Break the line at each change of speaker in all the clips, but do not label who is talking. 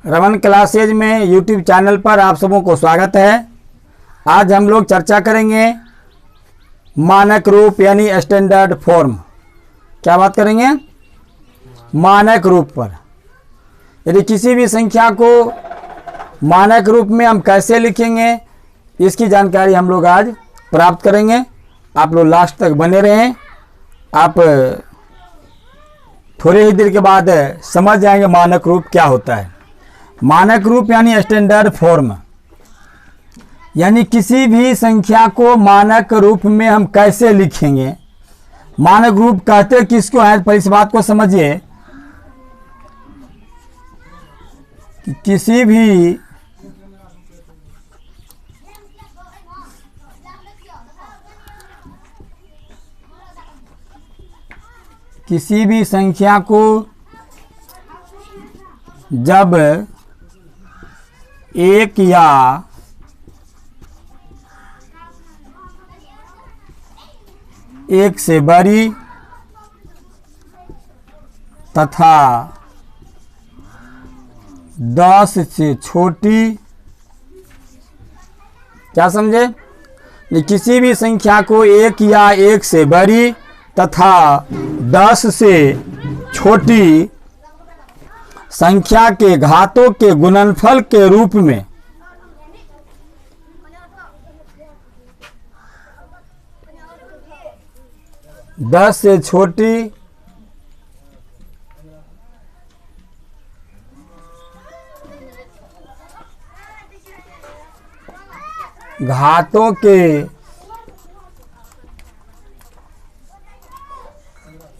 Raman classes में YouTube channel पर आप सबों को स्वागत है। आज हम लोग चर्चा करेंगे मानक रूप यानी स्टैंडर्ड फॉर्म। क्या बात करेंगे? मानक रूप पर। यदि किसी भी संख्या को मानक रूप में हम कैसे लिखेंगे, इसकी जानकारी हम लोग आज प्राप्त करेंगे। आप लोग लास्ट तक बने रहें। आप थोड़े ही देर के बाद समझ जाएंगे मानक रूप क्या होता है। मानक रूप यानी स्टैंडर्ड फॉर्म, यानी किसी भी संख्या को मानक रूप में हम कैसे लिखेंगे। मानक रूप कहते किसको है, पर इस बात को समझिए कि किसी भी संख्या को जब एक या एक से बड़ी तथा 10 से छोटी, क्या समझे? किसी भी संख्या को एक या एक से बड़ी तथा 10 से छोटी संख्या के घातों के गुणनफल के रूप में दस से छोटी घातों के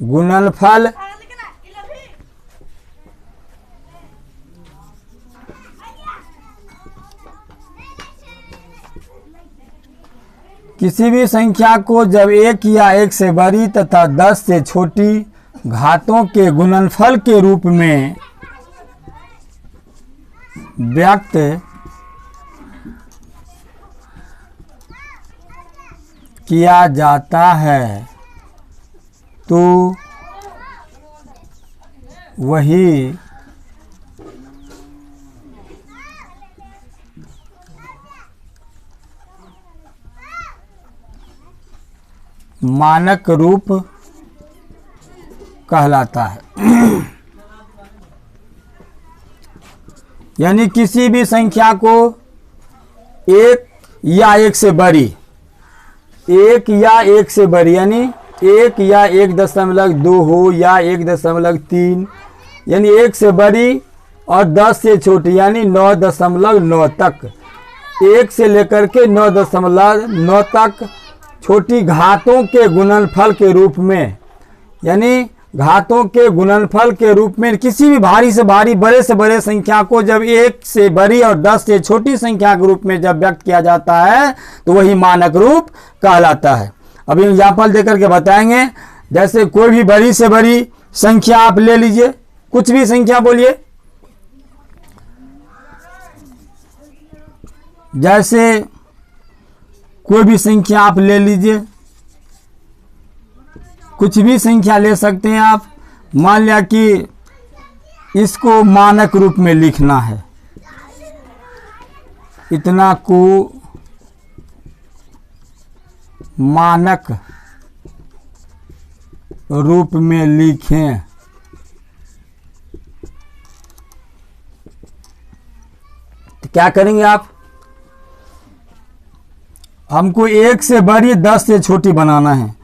गुणनफल किसी भी संख्या को जब एक या एक से बड़ी तथा 10 से छोटी घातों के गुणनफल के रूप में व्यक्त किया जाता है तो वही मानक रूप कहलाता है। यानी किसी भी संख्या को एक या एक से बड़ी, एक या एक से बड़ी यानी एक या 1.2 हो या 1.3, यानी एक से बड़ी और 10 से छोटी यानी 9.9 तक, एक से लेकर के 9.9 तक छोटी घातों के गुणनफल के रूप में, यानी घातों के गुणनफल के रूप में किसी भी भारी से भारी बड़े से बड़े संख्या को जब एक से बड़ी और 10 से छोटी संख्या के रूप में जब व्यक्त किया जाता है तो वही मानक रूप कहलाता है। अभी एग्जाम्पल देकर के बताएंगे। जैसे कोई भी बड़ी से बड़ी संख्या आप ले लीजिए, कुछ भी संख्या बोलिए। जैसे कोई भी संख्या आप ले लीजिए, कुछ भी संख्या ले सकते हैं आप। मान लिया कि इसको मानक रूप में लिखना है, इतना को मानक रूप में लिखें तो क्या करेंगे आप? हमको एक से बड़ी 10 से छोटी बनाना है,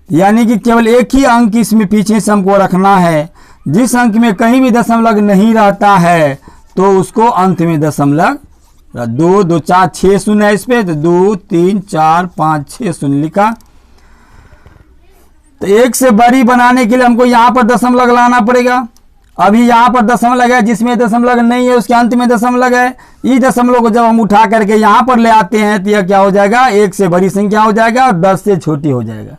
यानी कि केवल एक ही अंक इसमें पीछे से हमको रखना है। जिस अंक में कहीं भी दशमलव नहीं रहता है तो उसको अंत में दशमलव 2 2 4 6 शून्य है इस पे, तो 2 3 4 5 6 शून्य लिखा। तो एक से बड़ी बनाने के लिए हमको यहाँ पर दशमलव लाना पड़ेगा। अभी यहाँ पर दशमलव है, जिसमें दशमलव नहीं है उसके अंत में दशमलव है। इस दशमलव को जब हम उठा करके यहाँ पर ले आते हैं तो यह क्या हो जाएगा? एक से बड़ी संख्या हो जाएगा और 10 से छोटी हो जाएगा।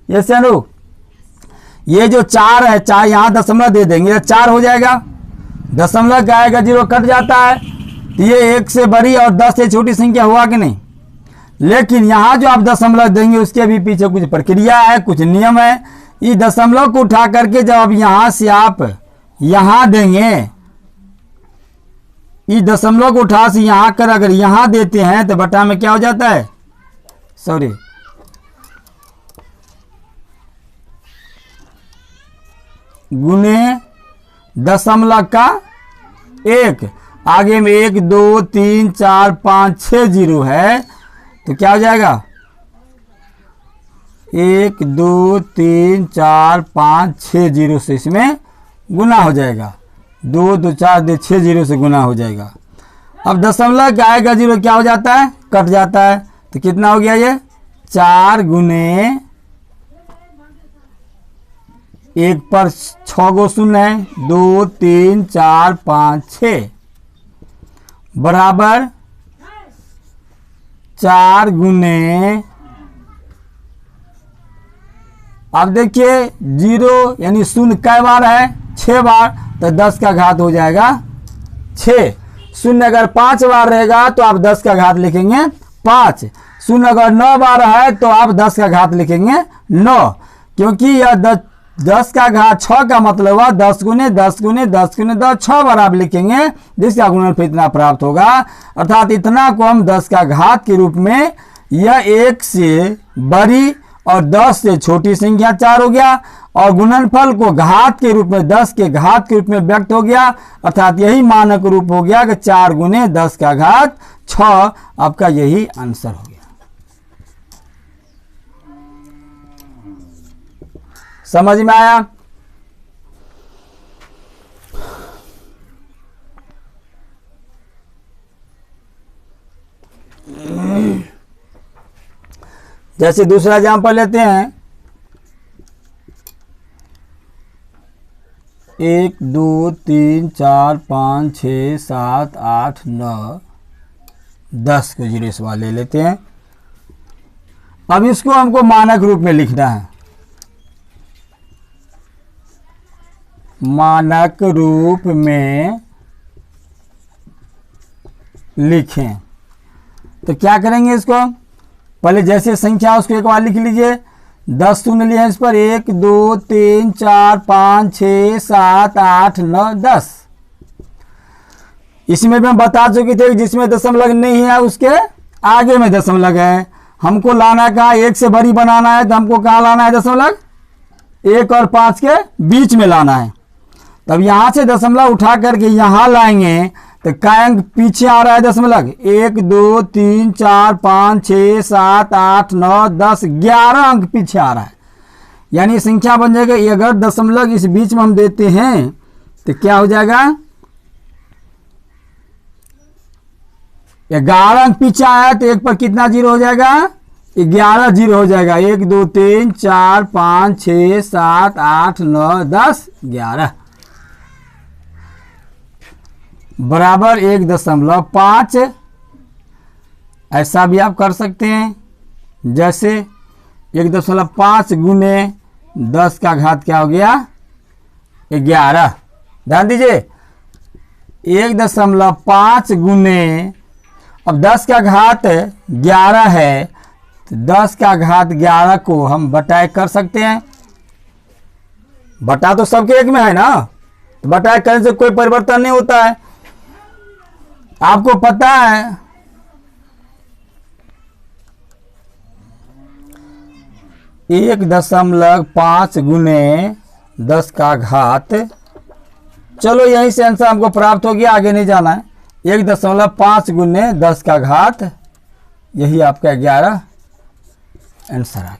यस या नो? ये जो 4 है, 4 यहाँ दशमलव दे देंगे, 4 हो जाएगा। दशमलव क्या आएगा? 0 कट जाता है। तो ये एक से बड़ी और 10 से छोटी संख्या हुआ कि नहीं? लेकिन यहाँ जो आप दशमलव देंगे उसके भी पीछे कुछ प्रक्रिया है, कुछ नियम है। इस दशमलव को उठा करके जब अब यहाँ से आप यहाँ देंगे इस दशमलव को उठा से यहाँ कर अगर यहाँ देते हैं तो बटा में क्या हो जाता है, सॉरी गुने दशमलव का 1, आगे में 1 2 3 4 5 6 जीरो है तो क्या हो जाएगा 1 2 3 4 5 6 जीरो से इसमें गुना हो जाएगा, 2 2 4 2 6 जीरो से गुना हो जाएगा। अब दशमलव क्या आएगा जीरो क्या हो जाता है, कट जाता है, तो कितना हो गया ये 4 गुने 1 पर 6 गो शून्य है, 2 3 4 5 6 बराबर 4 गुने, अब देखिए जीरो यानी शून्य कै बार है 6 बार, तो 10 का घात हो जाएगा 6। शून्य अगर 5 बार रहेगा तो आप 10 का घात लिखेंगे 5। शून्य अगर 9 बार है तो आप 10 का घात लिखेंगे 9, क्योंकि यह 10 का घात 6 का मतलब हुआ 10 गुने 10 गुने 10 गुने 10 6 बार आप लिखेंगे, जिसका गुणनफल इतना प्राप्त होगा। अर्थात इतना को हम 10 का घात के रूप में, यह 1 से बड़ी और 10 से छोटी संख्या 4 हो गया, और गुणनफल को घात के रूप में 10 के घात के रूप में व्यक्त हो गया। अर्थात यही मानक रूप हो गया कि 4 गुने 10 का घात 6, आपका यही आंसर हो गया। समझ में आया? जैसे दूसरा एग्जाम्पल लेते हैं, 1 2 3 4 5 6 7 8 9 10 को जीरो सवाल ले लेते हैं। अब इसको हमको मानक रूप में लिखना है। मानक रूप में लिखें तो क्या करेंगे, इसको पहले जैसे संख्या उसको एक बार लिख लीजिए। 10 शून्य लिए हैं इस पर, 1 2 3 4 5 6 7 8 9 10। इसमें भी हम बता चुके थे कि जिसमें दशमलव नहीं है उसके आगे में दशमलव है। हमको लाना कहा 1 से बड़ी बनाना है, तो हमको कहाँ लाना है दशमलव, 1 और 5 के बीच में लाना है। तब यहाँ से दशमलव उठा करके यहाँ लाएंगे तो क्या अंक पीछे आ रहा है दशमलव, 1 2 3 4 5 6 7 8 9 10 11 अंक पीछे आ रहा है। यानी संख्या बन जाएगा, अगर दशमलव इस बीच में हम देते हैं तो क्या हो जाएगा, 11 अंक पीछे आया तो 1 पर कितना जीरो हो जाएगा, 11 जीरो हो जाएगा। 1 2 3 4 5 6 7 8 9 10 11 बराबर 1.5। ऐसा भी आप कर सकते हैं, जैसे 1.5 गुने 10 का घात क्या हो गया 11। ध्यान दीजिए 1.5 गुने, अब 10 का घात 11 है तो 10 का घात 11 को हम बटा कर सकते हैं। बटा तो सबके एक में है ना, तो बटा करने से कोई परिवर्तन नहीं होता है। आपको पता है 1.5 गुने 10 का घात, चलो यहीं से आंसर हमको प्राप्त हो गया, आगे नहीं जाना है। 1.5 गुने 10 का घात, यही आपका 11 आंसर आ गया।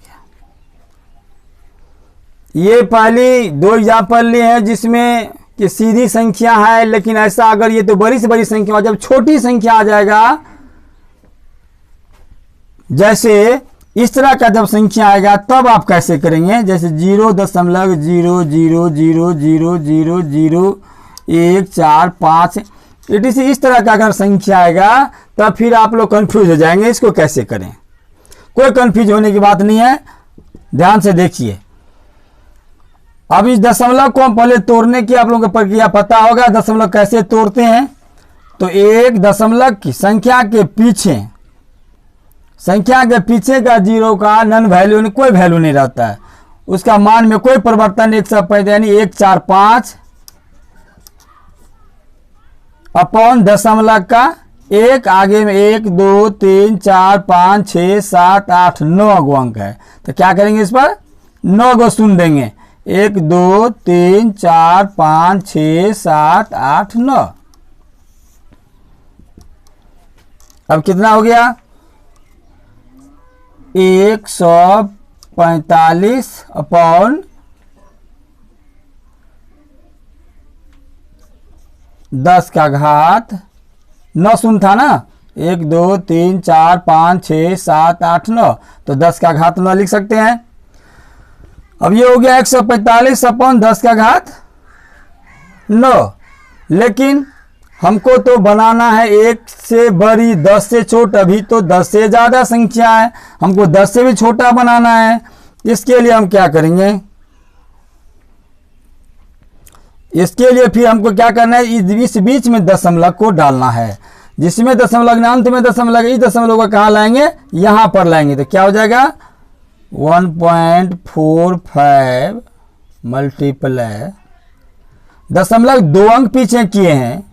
ये पहली 2 एग्जाम्पल लिए हैं जिसमें कि सीधी संख्या है, लेकिन ऐसा अगर ये तो बड़ी से बड़ी संख्या हो, जब छोटी संख्या आ जाएगा, जैसे इस तरह का जब संख्या आएगा तब आप कैसे करेंगे, जैसे 0.0000000145 इस तरह का अगर संख्या आएगा तब फिर आप लोग कंफ्यूज हो जाएंगे, इसको कैसे करें। कोई कंफ्यूज होने की बात नहीं है, ध्यान से देखिए। अब इस दशमलव को हम पहले तोड़ने की आप लोगों को प्रक्रिया पता होगा, दशमलव कैसे तोड़ते हैं। तो एक दशमलव की संख्या के पीछे का जीरो का नन वैल्यू, कोई वैल्यू नहीं रहता है, उसका मान में कोई परिवर्तन 1 से पहले, यानी 1 4 5 अपॉन दशमलव का 1, आगे में 1 2 3 4 5 6 7 8 9 गो अंक है, तो क्या करेंगे इस पर 9 गो शून्य देंगे। 1 2 3 4 5 6 7 8 9। अब कितना हो गया 145 अपॉन 10 का घात 9 शून्य था ना, 1 2 3 4 5 6 7 8 9, तो 10 का घात 9 लिख सकते हैं। अब ये हो गया 145 अपॉन 10 का घात 9। लेकिन हमको तो बनाना है 1 से बड़ी 10 से छोटा, अभी तो 10 से ज़्यादा संख्या है, हमको 10 से भी छोटा बनाना है। इसके लिए हम क्या करेंगे, इसके लिए फिर हमको क्या करना है, इस बीच में दशमलव को डालना है, जिसमें दशमलव अंत में दशमलव, इस दशमलव को कहाँ लाएंगे, यहाँ पर लाएंगे, तो क्या हो जाएगा 1.45 मल्टीप्लाई दशमलव 2 अंक पीछे किए हैं,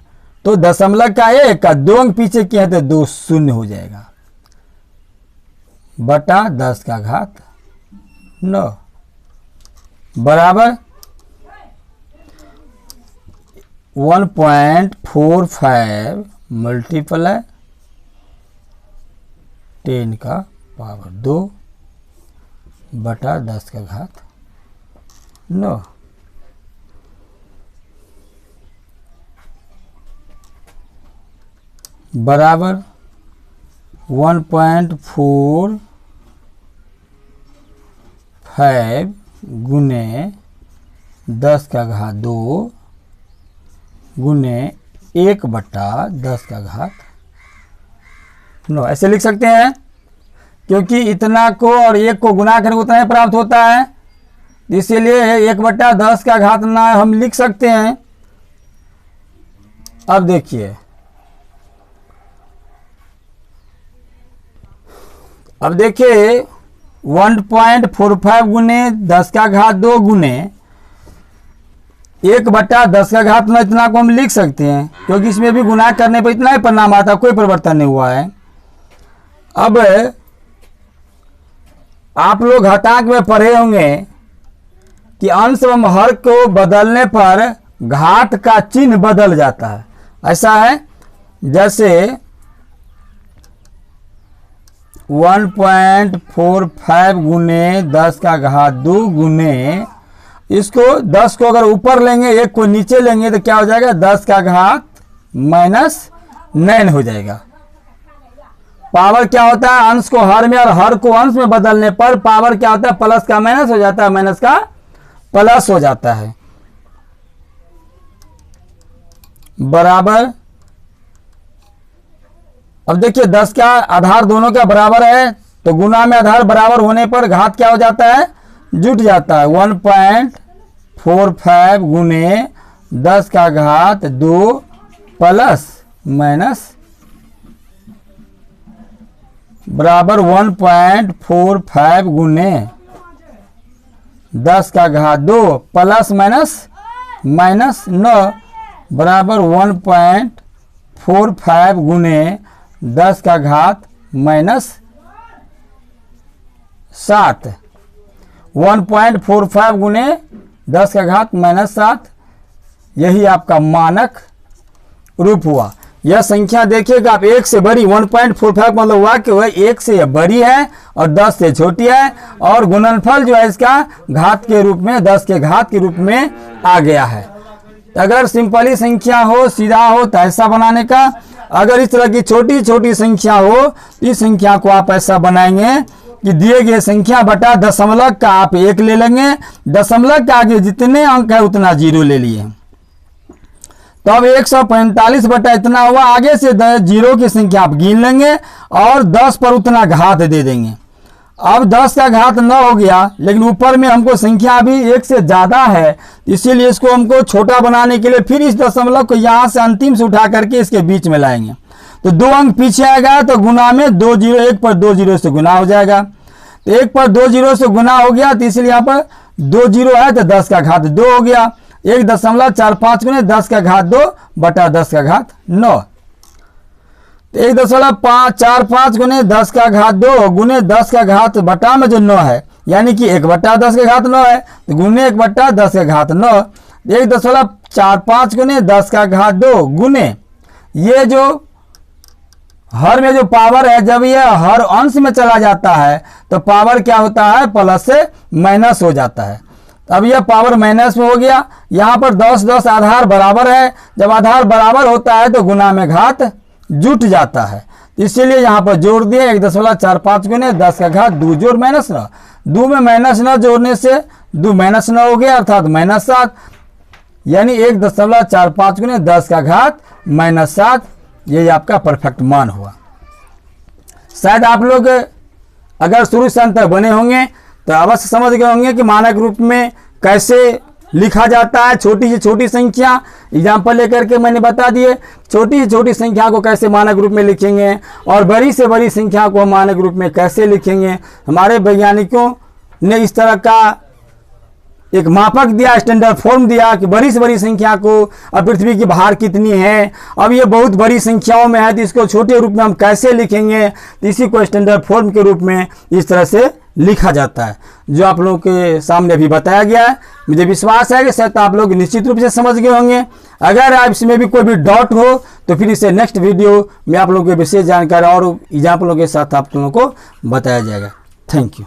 तो दशमलव का 1 का 2 अंक पीछे किए हैं तो 2 शून्य हो जाएगा, बटा 10 का घात 9 बराबर 1.45 मल्टीप्लाई 10 का पावर 2 बटा 10 का घात 9। बराबर 1.45 गुने 10 का घात 2 गुने 1 बटा 10 का घात 9, ऐसे लिख सकते हैं, क्योंकि इतना को और 1 को गुना करके उतना ही प्राप्त होता है, इसीलिए 1 बटा 10 का घात 9 हम लिख सकते हैं। अब देखिए, अब देखिए 1.45 गुने 10 का घात 2 गुने 1 बटा 10 का घात 9, इतना को हम लिख सकते हैं, क्योंकि इसमें भी गुना करने पर इतना ही परिणाम आता, कोई परिवर्तन नहीं हुआ है। अब आप लोग घातांक में पढ़े होंगे कि अंश एवं हर को बदलने पर घात का चिन्ह बदल जाता है। ऐसा है जैसे 1.45 गुने 10 का घात 2 गुने, इसको 10 को अगर ऊपर लेंगे 1 को नीचे लेंगे तो क्या हो जाएगा, 10 का घात -9 हो जाएगा। पावर क्या होता है, अंश को हर में और हर को अंश में बदलने पर पावर क्या होता है, प्लस का माइनस हो जाता है, माइनस का प्लस हो जाता है। बराबर, अब देखिए 10 का आधार दोनों का बराबर है, तो गुना में आधार बराबर होने पर घात क्या हो जाता है, जुट जाता है। 1.45 गुने 10 का घात 2 प्लस माइनस बराबर 1.45 गुने 10 का घात 2 प्लस माइनस 9 बराबर 1.45 गुने 10 का घात -7। 1.45 गुने 10 का घात -7, यही आपका मानक रूप हुआ। यह संख्या देखिएगा आप 1 से बड़ी, 1.45 मतलब हुआ कि वह 1 से यह बड़ी है और 10 से छोटी है, और गुणनफल जो है इसका घात के रूप में 10 के घात के रूप में आ गया है। अगर सिंपली संख्या हो, सीधा हो, तो ऐसा बनाने का, अगर इस तरह की छोटी छोटी संख्या हो तो इस संख्या को आप ऐसा बनाएंगे कि दिए गए संख्या बटा दशमलव का आप 1 ले लेंगे, दशमलव के आगे जितने अंक है उतना 0 ले लिए, तो अब 145 बटा इतना हुआ, आगे से 0 की संख्या आप गिन लेंगे और 10 पर उतना घात दे देंगे। अब 10 का घात 9 हो गया, लेकिन ऊपर में हमको संख्या अभी 1 से ज़्यादा है, इसीलिए इसको हमको छोटा बनाने के लिए फिर इस दशमलव को यहाँ से अंतिम से उठा करके इसके बीच में लाएंगे, तो 2 अंक पीछे आएगा, तो गुना में 2 0, 1 पर 2 0 से गुना हो जाएगा, तो 1 पर 2 0 से गुना हो गया, तो इसलिए यहाँ पर 2 0 है तो 10 का घात 2 हो गया। 1.45 गुने 10 का घात 2 बटा 10 का घात 9। तो 1.45 गुने 10 का घात 2 गुने 10 का घात बटा में जो 9 है, यानी कि 1 बटा 10 का घात 9 है, तो गुने 1 बटा 10 का घात 9। 1.45 गुने 10 का घात 2 गुने ये जो हर में जो पावर है, जब ये हर अंश में चला जाता है तो पावर क्या होता है, प्लस से माइनस हो जाता है। अब यह पावर माइनस में हो गया। यहाँ पर 10 आधार बराबर है, जब आधार बराबर होता है तो गुना में घात जुट जाता है, इसीलिए यहाँ पर जोड़ दिए 1.45 गुने 10 का घात 2 जोड़ माइनस 9। 2 में माइनस 9 जोड़ने से 2 माइनस 9 हो गया, अर्थात -7, यानी 1.45 गुने 10 का घात -7, यही आपका परफेक्ट मान हुआ। शायद आप लोग अगर शुरू से अंत तक बने होंगे तो अवश्य समझ गए होंगे कि मानक रूप में कैसे लिखा जाता है। छोटी से छोटी संख्या एग्जाम्पल लेकर के मैंने बता दिए, छोटी से छोटी संख्या को कैसे मानक रूप में लिखेंगे और बड़ी से बड़ी संख्या को मानक रूप में कैसे लिखेंगे। हमारे वैज्ञानिकों ने इस तरह का एक मापक दिया, स्टैंडर्ड फॉर्म दिया कि बड़ी से बड़ी संख्या को, अब पृथ्वी की भार कितनी है, अब ये बहुत बड़ी संख्याओं में है तो इसको छोटे रूप में हम कैसे लिखेंगे, तो इसी को स्टैंडर्ड फॉर्म के रूप में इस तरह से लिखा जाता है, जो आप लोगों के सामने अभी बताया गया है। मुझे विश्वास है कि शायद आप लोग निश्चित रूप से समझ गए होंगे। अगर आप इसमें भी कोई भी डाउट हो तो फिर इसे नेक्स्ट वीडियो में आप लोगों के विशेष जानकारी और एग्जाम्पलों के साथ आप लोगों को बताया जाएगा। Thank you.